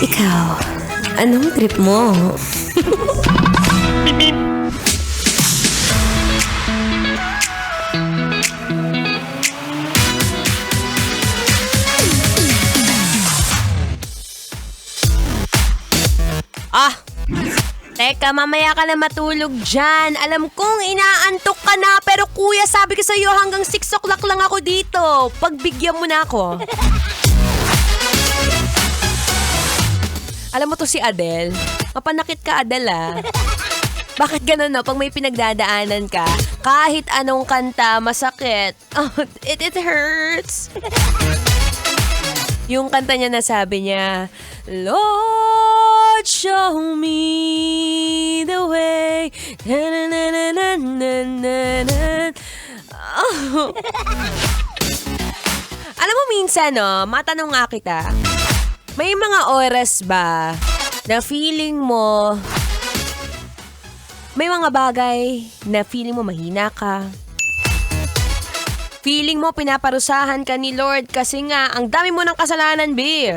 Ikaw, anong trip mo? Teka, mamaya ka na matulog dyan. Alam kong inaantok ka na, pero kuya, sabi ko sa'yo hanggang 6 o'clock lang ako dito. Pagbigyan mo na ako. Alam mo to si Adele? Mapanakit ka, Adele, ah. Bakit ganun, no? Pag may pinagdadaanan ka, kahit anong kanta, masakit. Oh, it hurts. Yung kanta niya na sabi niya, Lord, show me the way. Oh. Alam mo minsan, no, matanong nga kita, may mga oras ba na feeling mo, may mga bagay na feeling mo mahina ka? Feeling mo pinaparusahan ka ni Lord kasi nga ang dami mo ng kasalanan, B.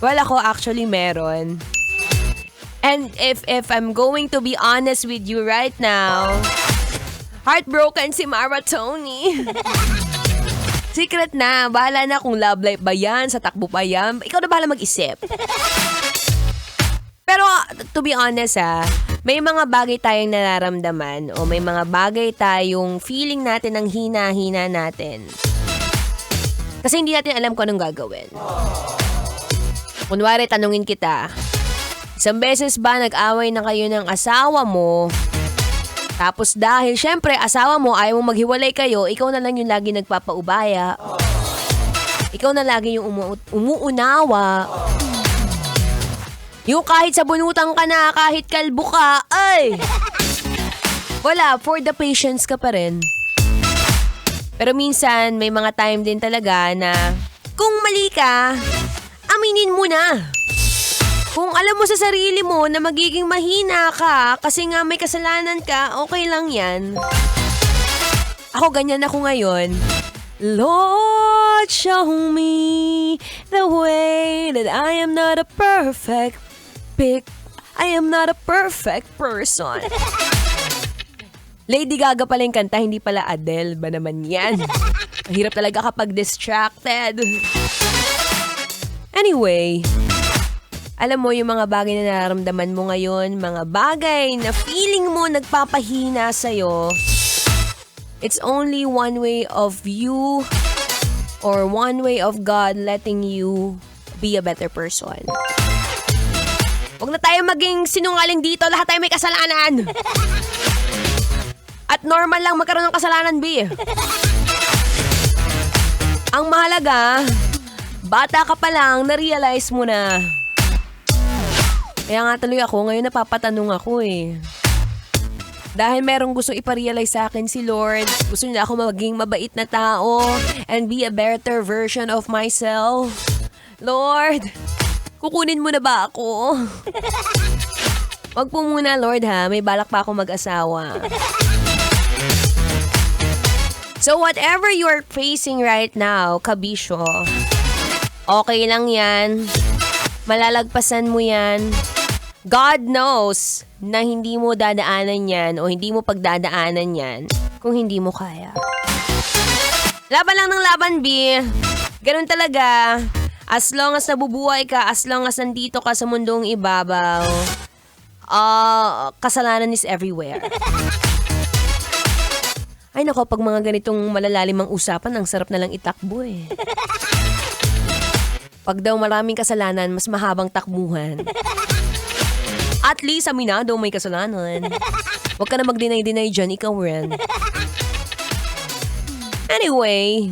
Well, ako actually meron. And if I'm going to be honest with you right now, heartbroken si Mara Tony. Secret na, bahala na kung love life ba yan, sa takbo pa yan. Ikaw na bahala mag-isip. Pero to be honest may mga bagay tayong nararamdaman o may mga bagay tayong feeling natin ng hina-hina natin. Kasi hindi natin alam kung anong gagawin. Kunwari, tanungin kita, isang beses ba nag-away na kayo ng asawa mo? Tapos dahil syempre asawa mo ayaw mong maghiwalay kayo, ikaw na lang yung lagi nagpapaubaya. Ikaw na lagi yung umuunawa. Yung kahit sa bunutan ka na, kahit kalbo ka, ay! Wala, for the patience ka pa rin. Pero minsan, may mga time din talaga na kung mali ka, aminin mo na. Kung alam mo sa sarili mo na magiging mahina ka kasi nga may kasalanan ka, okay lang yan. Ako ganyan ako ngayon. Lord, show me the way that I am not a perfect I am not a perfect person. Lady Gaga pala yung kanta, hindi pala Adele ba naman yan? Mahirap talaga kapag distracted. Anyway, alam mo yung mga bagay na nararamdaman mo ngayon, mga bagay na feeling mo nagpapahina sa'yo, it's only one way of you or one way of God letting you be a better person. Huwag na tayo maging sinungaling dito. Lahat tayo may kasalanan. At normal lang magkaroon ng kasalanan, B. Ang mahalaga, bata ka pa lang, na-realize mo na. Kaya nga tuloy ako, ngayon napapatanong ako eh. Dahil merong gusto iparealize sa akin si Lord. Gusto niya ako maging mabait na tao and be a better version of myself. Lord, kukunin mo na ba ako? Wag po muna, Lord, ha. May balak pa ako mag-asawa. So whatever you're facing right now, kabisyo, okay lang yan. Malalagpasan mo yan. God knows na hindi mo dadaanan yan o hindi mo pagdadaanan yan kung hindi mo kaya. Laban lang ng laban, B. Ganun talaga. As long as nabubuhay ka, as long as nandito ka sa mundong ibabaw, kasalanan is everywhere. Ay nako, pag mga ganitong malalalim ang usapan, ang sarap na lang itakbo eh. Pag daw maraming kasalanan, mas mahabang takbuhan. At least, aminado may kasalanan. Huwag ka na mag-deny-deny dyan, ikaw rin. Anyway,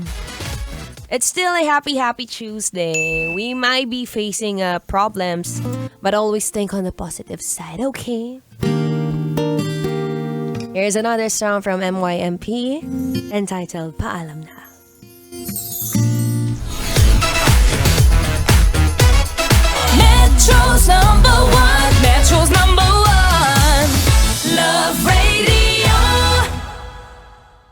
it's still a happy Tuesday. We might be facing problems, but always think on the positive side, okay? Here's another song from MYMP entitled Paalam Na. Metro's number one. Metro's number one. Love Radio.